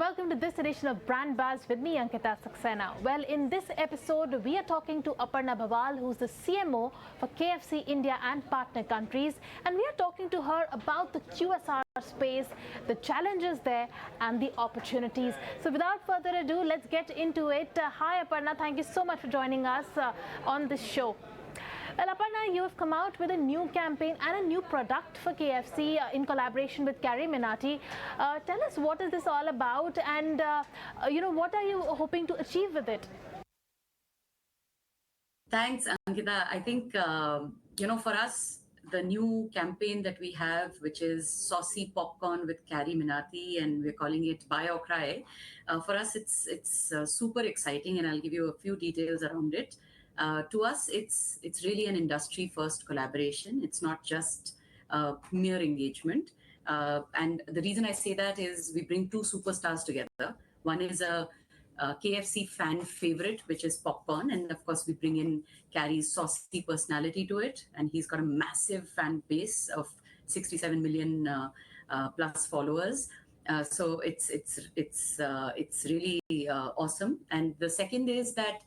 welcome to this edition of Brand Buzz with me, Ankita Saxena. Well, in this episode, we are talking to Aparna Bawal, who's the CMO for KFC India and partner countries, and we are talking to her about the QSR space, the challenges there, and the opportunities. So, without further ado, let's get into it. Hi, Aparna. Thank you so much for joining us on this show. Well, Aparna, you have come out with a new campaign and a new product for KFC in collaboration with Carrie Minati. Tell us, what is this all about, and what are you hoping to achieve with it? Thanks, Ankita. I think for us, the new campaign that we have, which is Saucy Popcorn with Carrie Minati, and we're calling it Buy or Cry. For us, it's super exciting, and I'll give you a few details around it. To us, it's really an industry-first collaboration. It's not just mere engagement. And the reason I say that is we bring two superstars together. One is a KFC fan favorite, which is popcorn. And of course, we bring in Carrie's saucy personality to it. And he's got a massive fan base of 67 million plus followers. So it's really awesome. And the second is that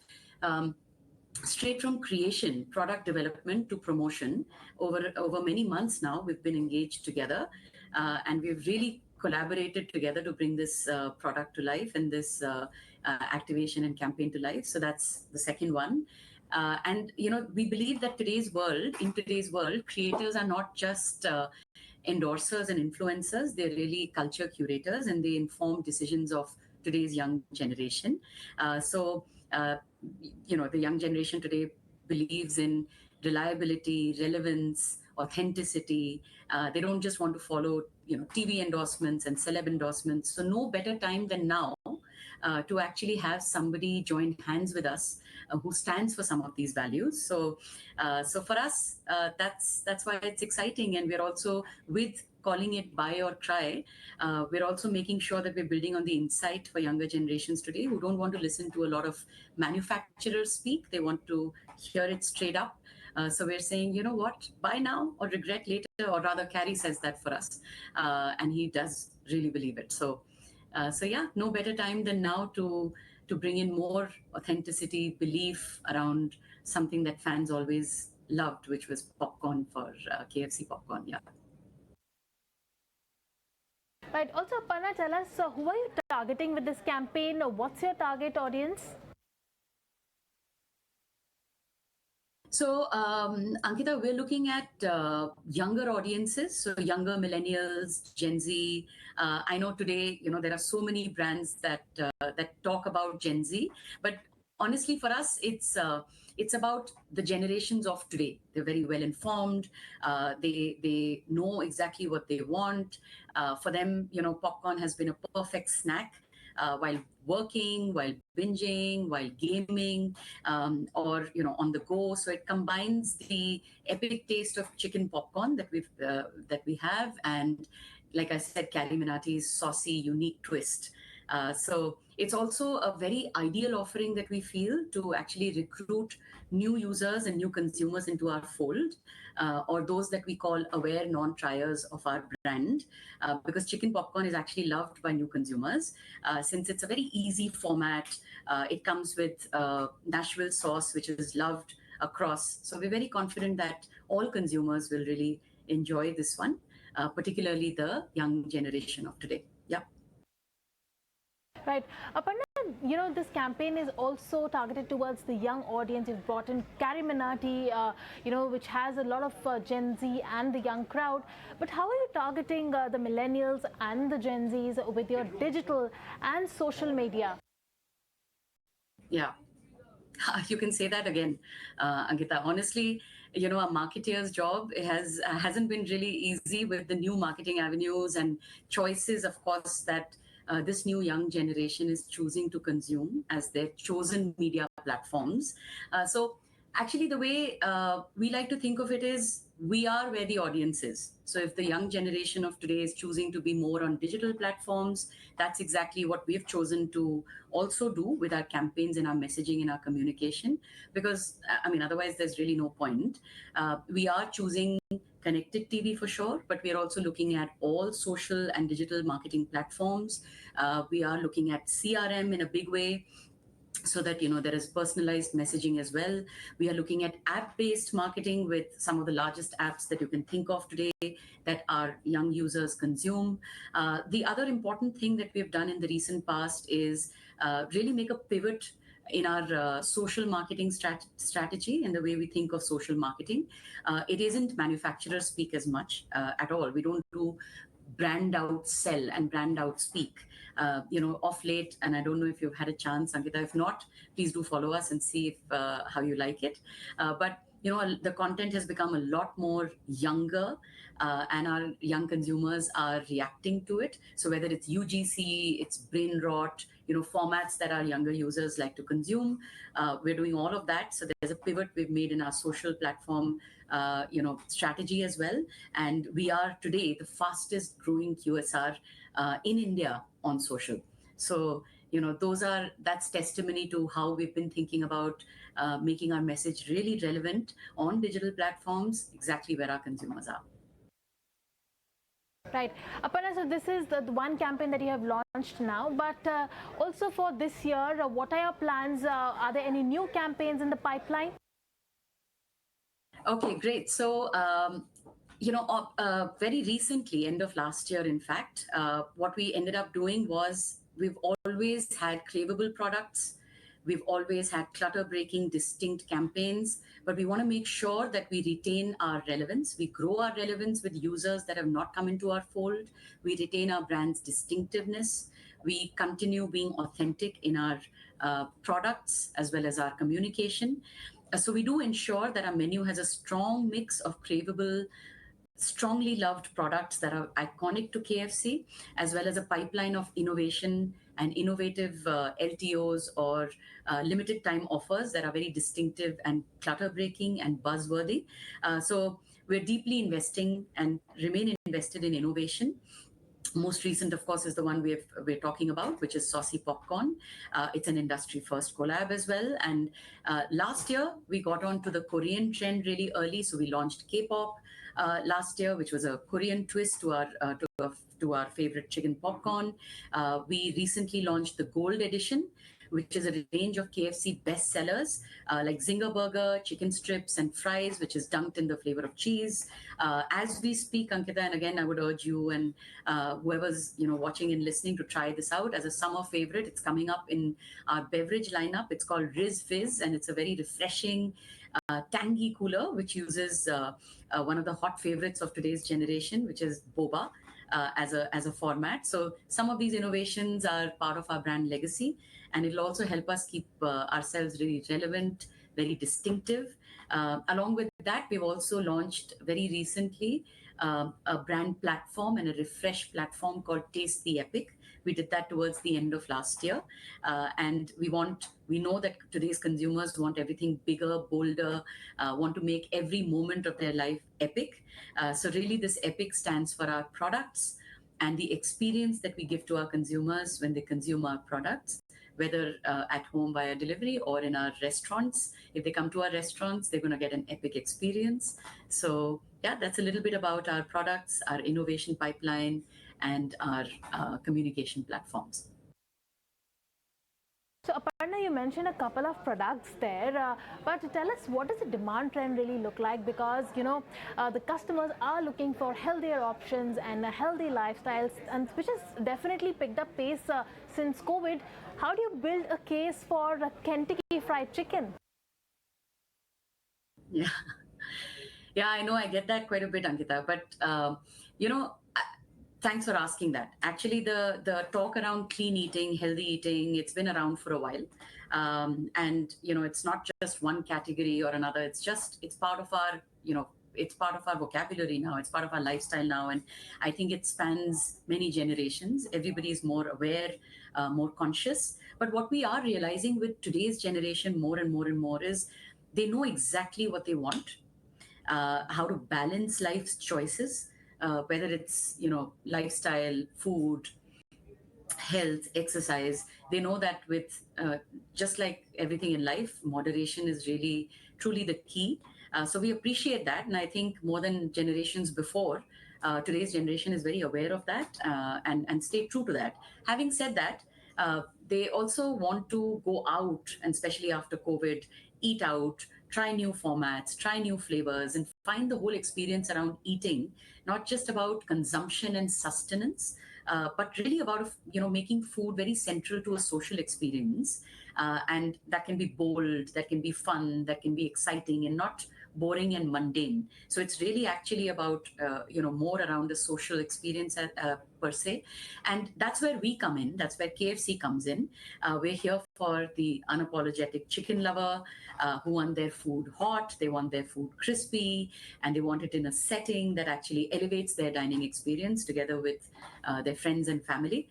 straight from creation, product development to promotion, over many months now, we've been engaged together, and we've really collaborated together to bring this product to life and this activation and campaign to life. So that's the second one. And we believe that in today's world, creators are not just endorsers and influencers. They're really culture curators, and they inform decisions of today's young generation. The young generation today believes in reliability, relevance, authenticity. They don't just want to follow, TV endorsements and celeb endorsements. So no better time than now to actually have somebody join hands with us who stands for some of these values. So for us, that's why it's exciting, and we're also with calling it Buy or Try. We're also making sure that we're building on the insight for younger generations today who don't want to listen to a lot of manufacturers speak. They want to hear it straight up. So we're saying, you know what, buy now or regret later, or rather Carrie says that for us. And he does really believe it. So yeah, no better time than now to bring in more authenticity, belief around something that fans always loved, which was popcorn for KFC popcorn. Yeah. Right. Also, Aparna, tell us, who are you targeting with this campaign? What's your target audience? So, Ankita, we're looking at younger audiences, so younger millennials, Gen Z. I know today, there are so many brands that talk about Gen Z, but honestly, for us, it's about the generations of today. They're very well informed. They know exactly what they want. For them, popcorn has been a perfect snack while working, while binging, while gaming, or on the go. So it combines the epic taste of chicken popcorn that we have, and like I said, Carrie Minati's saucy, unique twist. So it's also a very ideal offering that we feel to actually recruit new users and new consumers into our fold, or those that we call aware non-triers of our brand, because chicken popcorn is actually loved by new consumers. Since it's a very easy format, it comes with Nashville sauce, which is loved across. So we're very confident that all consumers will really enjoy this one, particularly the young generation of today. Yeah. Right. Aparna, this campaign is also targeted towards the young audience. You've brought in Carrie Minati, which has a lot of Gen Z and the young crowd. But how are you targeting the millennials and the Gen Zs with your digital and social media? Yeah. You can say that again, Ankita. Honestly, a marketeer's job hasn't been really easy with the new marketing avenues and choices, of course, that this new young generation is choosing to consume as their chosen media platforms. So actually, the way we like to think of it is we are where the audience is. So if the young generation of today is choosing to be more on digital platforms, that's exactly what we've chosen to also do with our campaigns and our messaging and our communication. Because, otherwise there's really no point. We are choosing connected TV for sure, but we are also looking at all social and digital marketing platforms. We are looking at CRM in a big way, so that there is personalized messaging as well. We are looking at app-based marketing with some of the largest apps that you can think of today that our young users consume. The other important thing that we've done in the recent past is really make a pivot in our social marketing strategy and the way we think of social marketing. It isn't manufacturer speak as much at all. We don't do brand out sell and brand out speak. Off late, and I don't know if you've had a chance, Ankita. If not, please do follow us and see if how you like it. But the content has become a lot more younger, and our young consumers are reacting to it. So whether it's UGC, it's brain rot, formats that our younger users like to consume, we're doing all of that. So there's a pivot we've made in our social platform strategy as well. And we are today the fastest growing QSR in India on social. So, that's testimony to how we've been thinking about making our message really relevant on digital platforms, exactly where our consumers are. Right. Aparna, so this is the one campaign that you have launched now, but also for this year, what are your plans? Are there any new campaigns in the pipeline? Okay, great. So, very recently, end of last year, in fact, what we ended up doing was we've always had craveable products. We've always had clutter breaking, distinct campaigns, but we want to make sure that we retain our relevance. We grow our relevance with users that have not come into our fold. We retain our brand's distinctiveness. We continue being authentic in our products as well as our communication. So we do ensure that our menu has a strong mix of craveable, strongly loved products that are iconic to KFC, as well as a pipeline of innovation and innovative LTOs or limited time offers that are very distinctive and clutter breaking and buzzworthy. So we're deeply investing and remain invested in innovation. Most recent, of course, is the one we're talking about, which is Saucy Popcorn. It's an industry first collab as well. And last year, we got on to the Korean trend really early. So we launched K-pop last year, which was a Korean twist to our favorite chicken popcorn. We recently launched the Gold Edition, which is a range of KFC bestsellers like Zinger Burger, chicken strips, and fries, which is dunked in the flavor of cheese. As we speak, Ankita, and again, I would urge you and whoever's watching and listening to try this out as a summer favorite. It's coming up in our beverage lineup. It's called Riz Fizz, and it's a very refreshing, tangy cooler, which uses one of the hot favorites of today's generation, which is boba. As a format. So some of these innovations are part of our brand legacy, and it'll also help us keep ourselves really relevant, very distinctive. Along with that, we've also launched very recently a brand platform and a refresh platform called Taste the Epic. We did that towards the end of last year. And we know that today's consumers want everything bigger, bolder, want to make every moment of their life epic. So really this epic stands for our products and the experience that we give to our consumers when they consume our products, whether at home via delivery or in our restaurants. If they come to our restaurants, they're going to get an epic experience. So yeah, that's a little bit about our products, our innovation pipeline, and our communication platforms. So Aparna, you mentioned a couple of products there, but tell us, what does the demand trend really look like? Because the customers are looking for healthier options and healthy lifestyles, and which has definitely picked up pace since COVID. How do you build a case for Kentucky Fried Chicken? Yeah, yeah, I know I get that quite a bit, Ankita, but thanks for asking that. Actually, the talk around clean eating, healthy eating, it's been around for a while. And it's not just one category or another. It's part of our, it's part of our vocabulary now. It's part of our lifestyle now. And I think it spans many generations. Everybody is more aware, more conscious. But what we are realizing with today's generation more and more and more is they know exactly what they want, how to balance life's choices, whether it's lifestyle, food, health, exercise. They know that with just like everything in life, moderation is really truly the key. So we appreciate that, and I think more than generations before, today's generation is very aware of that, and stay true to that. Having said that, they also want to go out, and especially after COVID, eat out, try new formats, try new flavors, and find the whole experience around eating, not just about consumption and sustenance, but really about making food very central to a social experience, and that can be bold, that can be fun, that can be exciting, and not boring and mundane. So it's really actually about more around the social experience per se, and that's where we come in. That's where KFC comes in. We're here for the unapologetic chicken lover who want their food hot, they want their food crispy, and they want it in a setting that actually elevates their dining experience together with their friends and family.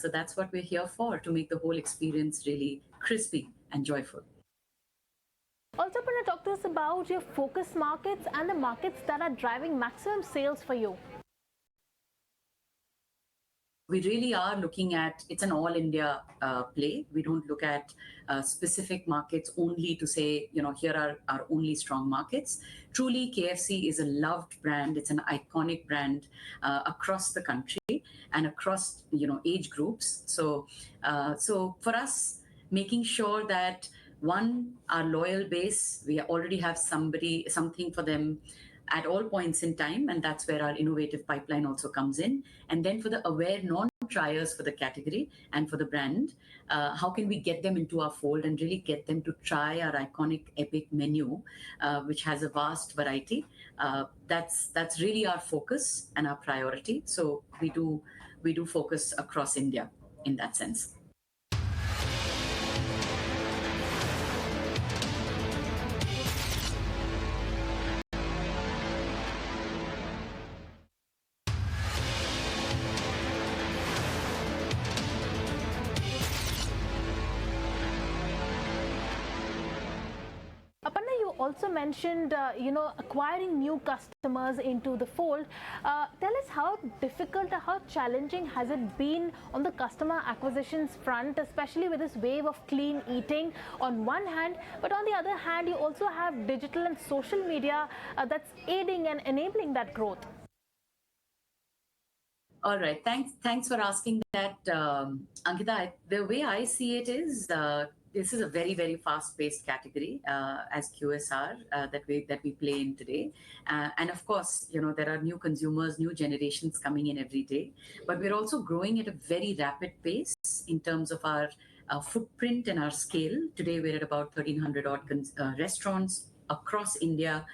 So that's what we're here for, to make the whole experience really crispy and joyful. Also, Aparna, talk to us about your focus markets and the markets that are driving maximum sales for you. We really are looking at, it's an all India play. We don't look at specific markets only to say, here are our only strong markets. Truly, KFC is a loved brand. It's an iconic brand across the country and across age groups. So for us, making sure that one, our loyal base, we already have something for them at all points in time, and that's where our innovative pipeline also comes in. And then for the aware non-triers for the category and for the brand, how can we get them into our fold and really get them to try our iconic epic menu, which has a vast variety. That's really our focus and our priority. So we do focus across India in that sense. Aparna, you also mentioned, acquiring new customers into the fold. Tell us how difficult or how challenging has it been on the customer acquisitions front, especially with this wave of clean eating on one hand, but on the other hand, you also have digital and social media that's aiding and enabling that growth. All right. Thanks for asking that, Ankita. The way I see it is, this is a very, very fast-paced category as QSR that we play in today, and of course, there are new consumers, new generations coming in every day. But we're also growing at a very rapid pace in terms of our footprint and our scale. Today, we're at about 1,300 odd restaurants across India.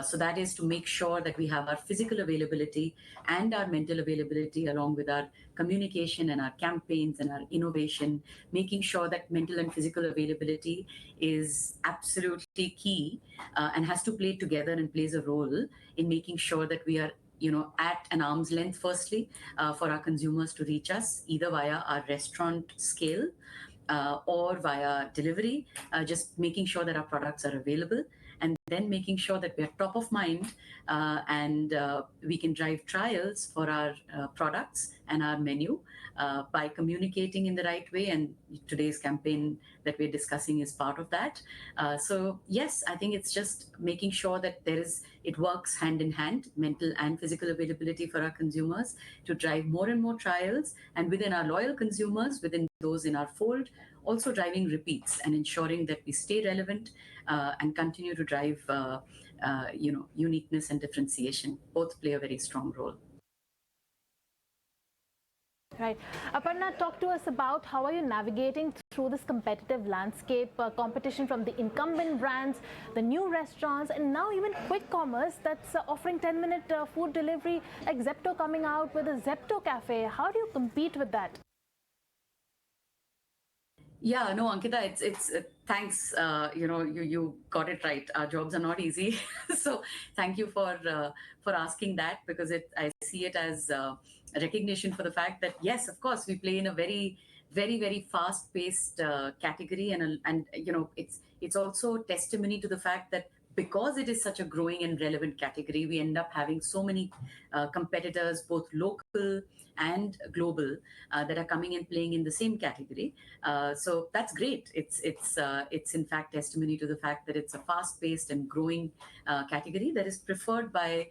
So that is to make sure that we have our physical availability and our mental availability, along with our communication and our campaigns and our innovation, making sure that mental and physical availability is absolutely key and has to play together and plays a role in making sure that we are at an arm's length, firstly, for our consumers to reach us, either via our restaurant scale or via delivery, just making sure that our products are available, and then making sure that we're top of mind and we can drive trials for our products and our menu by communicating in the right way. And today's campaign that we're discussing is part of that. So yes, I think it's just making sure that it works hand in hand, mental and physical availability for our consumers, to drive more and more trials, and within our loyal consumers, within those in our fold, also driving repeats and ensuring that we stay relevant and continue to drive uniqueness and differentiation. Both play a very strong role. Right. Aparna, talk to us about how are you navigating through this competitive landscape, competition from the incumbent brands, the new restaurants, and now even quick commerce that's offering 10-minute food delivery, like Zepto coming out with a Zepto Cafe. How do you compete with that? Yeah, no, Ankita, it's thanks. You got it right. Our jobs are not easy, so thank you for asking that, because I see it as a recognition for the fact that yes, of course, we play in a very, very, very fast-paced category, and it's also testimony to the fact that because it is such a growing and relevant category, we end up having so many competitors, both local and global, that are coming and playing in the same category. So that's great. It's in fact testimony to the fact that it's a fast-paced and growing category that is preferred by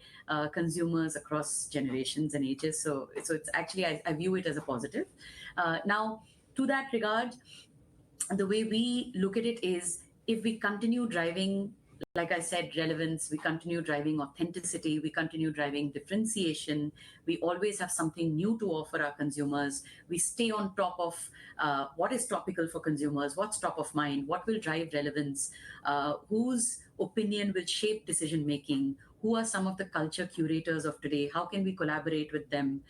consumers across generations and ages. So it's actually, I view it as a positive. Now, to that regard, the way we look at it is, if we continue driving, like I said, relevance, we continue driving authenticity, we continue driving differentiation, we always have something new to offer our consumers, we stay on top of what is topical for consumers, what's top of mind, what will drive relevance, whose opinion will shape decision making, who are some of the culture curators of today, how can we collaborate with them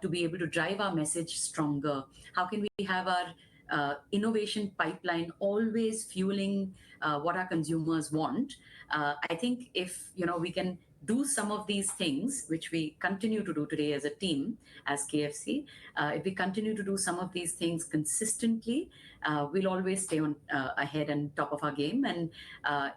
to be able to drive our message stronger, how can we have our innovation pipeline always fueling what our consumers want. I think if we can do some of these things, which we continue to do today as a team, as KFC, if we continue to do some of these things consistently, we'll always stay on ahead and top of our game. And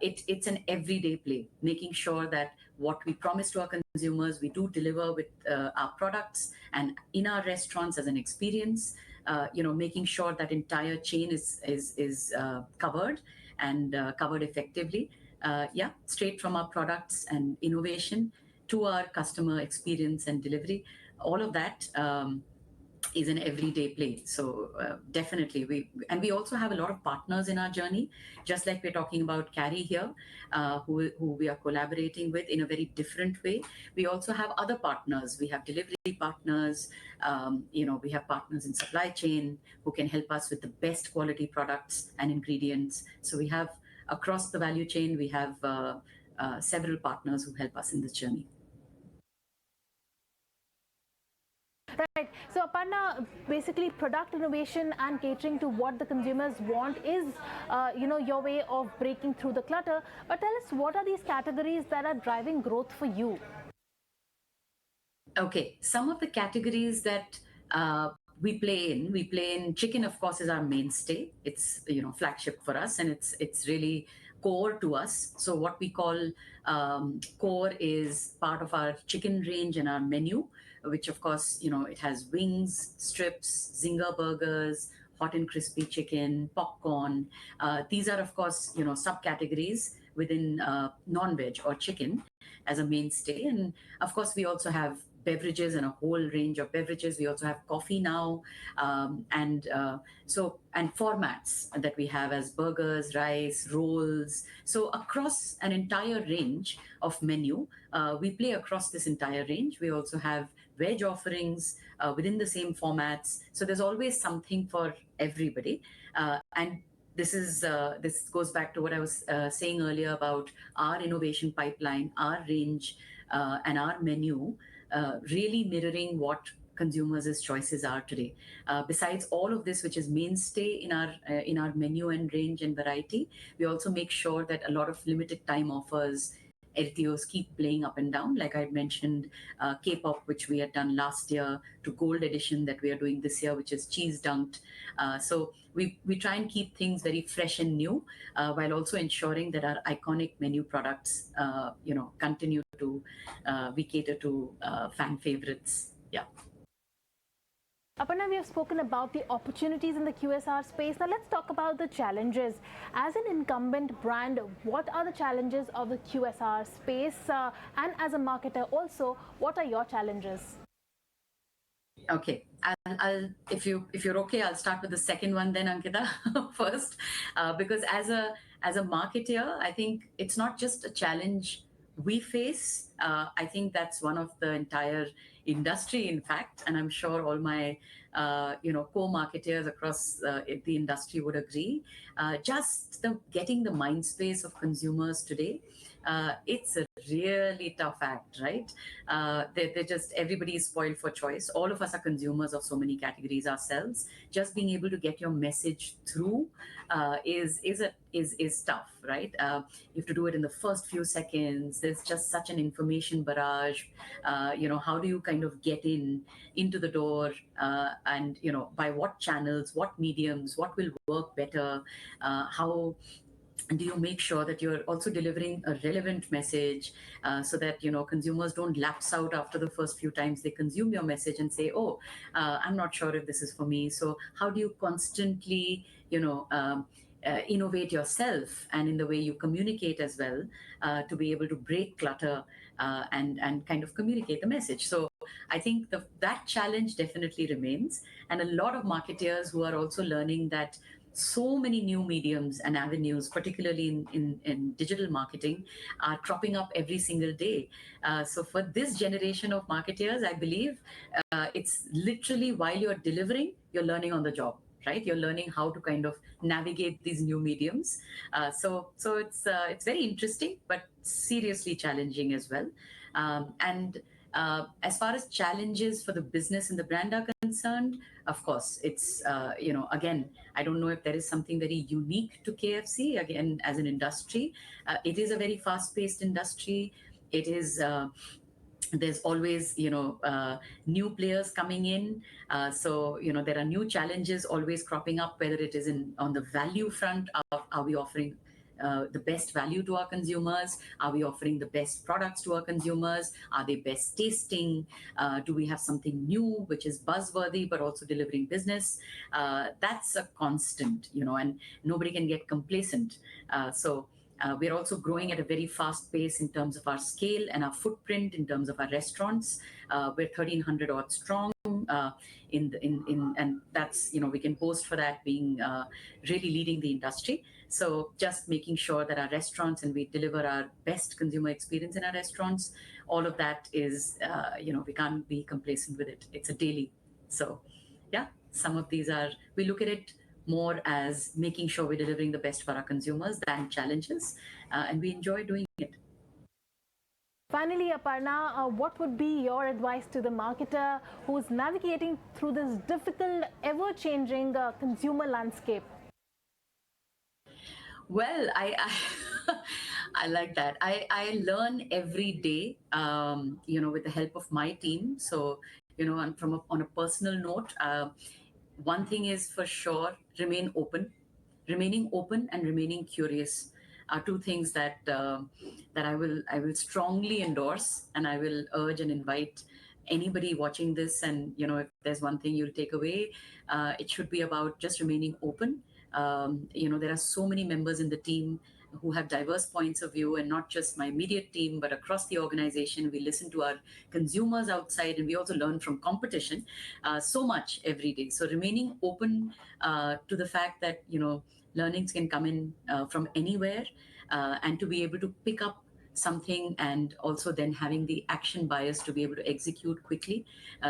it's an everyday play, making sure that what we promise to our consumers, we do deliver with our products and in our restaurants as an experience. Making sure that entire chain is covered and covered effectively. Straight from our products and innovation to our customer experience and delivery. All of that is an everyday play. So definitely, we also have a lot of partners in our journey, just like we're talking about Carrie here, who we are collaborating with in a very different way. We also have other partners. We have delivery partners. We have partners in supply chain who can help us with the best quality products and ingredients. So we have, across the value chain, we have several partners who help us in this journey. Right. So Aparna, basically product innovation and catering to what the consumers want is, your way of breaking through the clutter. But tell us, what are these categories that are driving growth for you? Okay, some of the categories that we play in chicken, of course, is our mainstay. It's flagship for us, and it's really core to us. So what we call core is part of our chicken range and our menu, which of course, it has wings, strips, zinger burgers, hot and crispy chicken, popcorn. These are, of course, subcategories within non-veg or chicken as a mainstay. And of course, we also have beverages and a whole range of beverages. We also have coffee now, and formats that we have as burgers, rice, rolls. So across an entire range of menu, we play across this entire range. We also have veg offerings within the same formats. So there's always something for everybody. And this goes back to what I was saying earlier about our innovation pipeline, our range, and our menu, really mirroring what consumers' choices are today. Besides all of this, which is mainstay in our menu and range and variety, we also make sure that a lot of limited time offers, LTOs, keep playing up and down. Like I mentioned, K-pop, which we had done last year, to Gold Edition that we are doing this year, which is cheese dunked. So we try and keep things very fresh and new, while also ensuring that our iconic menu products, continue to we cater to fan favorites. Yeah. Aparna, we have spoken about the opportunities in the QSR space. Now let's talk about the challenges. As an incumbent brand, what are the challenges of the QSR space? And as a marketer also, what are your challenges? Okay, I'll if you're okay, I'll start with the second one then, Ankita, first, because as a marketer, I think it's not just a challenge we face. I think that's one of the entire industry, in fact, and I'm sure all my co-marketers across the industry would agree. Just getting the mind space of consumers today, it's a really tough act, right? They're just, everybody is spoiled for choice. All of us are consumers of so many categories ourselves. Just being able to get your message through is tough, right? You have to do it in the first few seconds. There's just such an information barrage. How do you kind of get into the door, and by what channels, what mediums, what will work better, how do you make sure that you're also delivering a relevant message, so that consumers don't lapse out after the first few times they consume your message and say, oh, I'm not sure if this is for me. So how do you constantly innovate yourself and in the way you communicate as well, to be able to break clutter, and kind of communicate the message. So I think that challenge definitely remains, and a lot of marketeers who are also learning that so many new mediums and avenues, particularly in digital marketing, are cropping up every single day. So for this generation of marketeers, I believe it's literally while you're delivering, you're learning on the job. Right, you're learning how to kind of navigate these new mediums. So it's very interesting, but seriously challenging as well. And as far as challenges for the business and the brand are concerned, of course, it's again, I don't know if there is something very unique to KFC. Again, as an industry, it is a very fast-paced industry. It is. There's always new players coming in, so there are new challenges always cropping up, whether it is on the value front. Are we offering the best value to our consumers? Are we offering the best products to our consumers? Are they best tasting? Do we have something new which is buzzworthy but also delivering business? That's a constant, and nobody can get complacent. We're also growing at a very fast pace in terms of our scale and our footprint in terms of our restaurants. We're 1,300 odd strong, and that's, we can boast for that being really leading the industry. So just making sure that our restaurants, and we deliver our best consumer experience in our restaurants, all of that is, we can't be complacent with it. It's a daily. So yeah, some of these are, we look at it more as making sure we're delivering the best for our consumers than challenges, and we enjoy doing it. Finally, Aparna, what would be your advice to the marketer who's navigating through this difficult, ever-changing consumer landscape? Well, I like that. I learn every day, with the help of my team. So, and on a personal note, one thing is for sure: remaining open and remaining curious are two things that I will strongly endorse, and I will urge and invite anybody watching this. And if there's one thing you'll take away, it should be about just remaining open. There are so many members in the team who have diverse points of view, and not just my immediate team, but across the organization. We listen to our consumers outside, and we also learn from competition so much every day. So remaining open to the fact that learnings can come in from anywhere, and to be able to pick up something, and also then having the action bias to be able to execute quickly.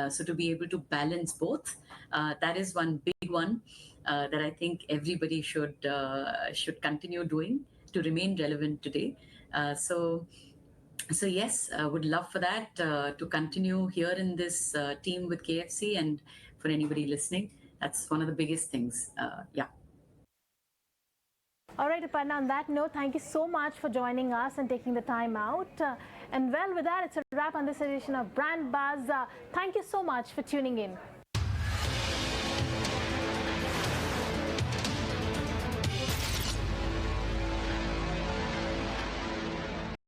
So to be able to balance both, that is one big one that I think everybody should continue doing to remain relevant today. So yes, I would love for that to continue here in this team with KFC, and for anybody listening, that's one of the biggest things. Yeah. All right, Aparna, on that note, thank you so much for joining us and taking the time out. And well, with that, it's a wrap on this edition of Brand Buzz. Thank you so much for tuning in.